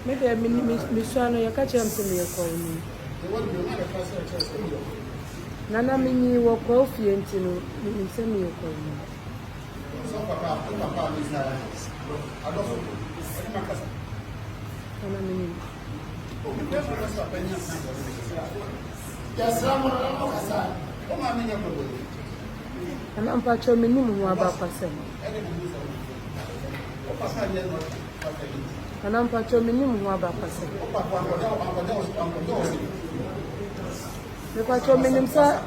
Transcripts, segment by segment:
maybe me swano ya catch him to me call me. Nana mini wo coffee and no me send me call me. So papa is Nana mini. Yes, and I'm patch your minimum about percent. And I'm patch your minimum about percent. The patch your minimum, sir,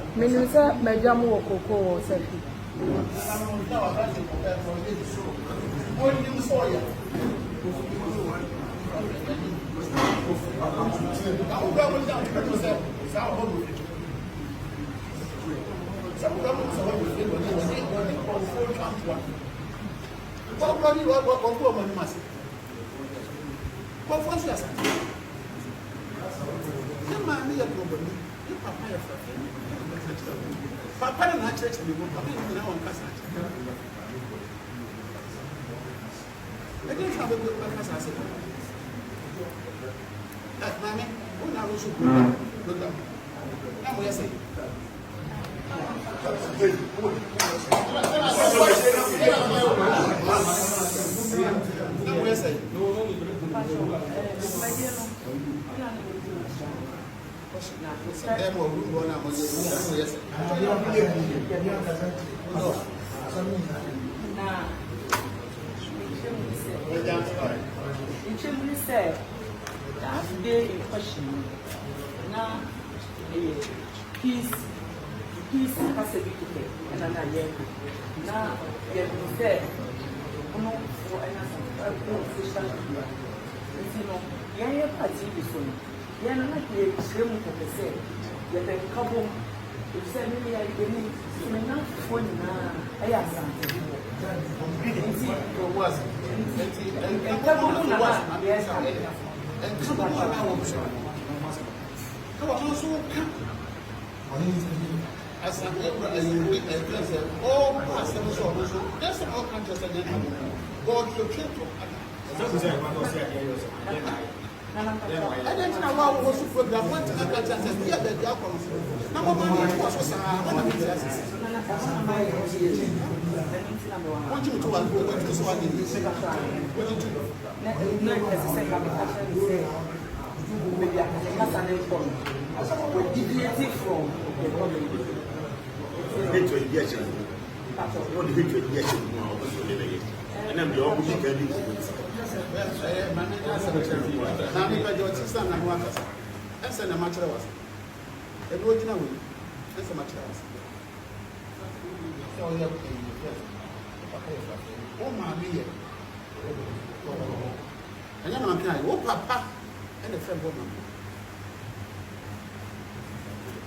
my jam or cocoa or something. Peace has a bit to pay, and I'm not yet. Now, you said, no, for another fish. You know, you're a party before. You're not like a shrimp of the same. You're a couple. You said, maybe I didn't. You're not for now. I have something. And couple was, yes, and as an all pastors also, that's all countries and God your children. I don't know how was for the one to the chance here that they are from. Number one was want you to go to this one in this. What did you from the community. And I'm the opposite. That's a matter of us. And what you know, that's a matter of us. Oh, my dear. And then I'm crying, oh, papa, and a friend woman.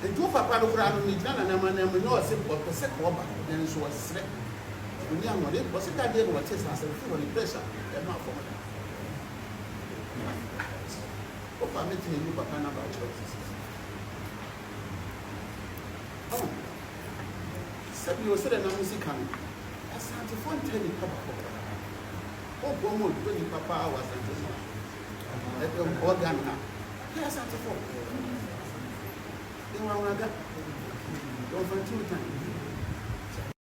And two papa look around me, and I'm no simple, but set over, and she was slept. When young one, it was a idea what is as a full pressure, and not for me. Papa meeting you, papa, about choices. Oh, said you said a music coming. I started to find telling papa. Oh, Bomo, when you papa was at the let them organ now. Yes, at the phone. You are don't find 2 times.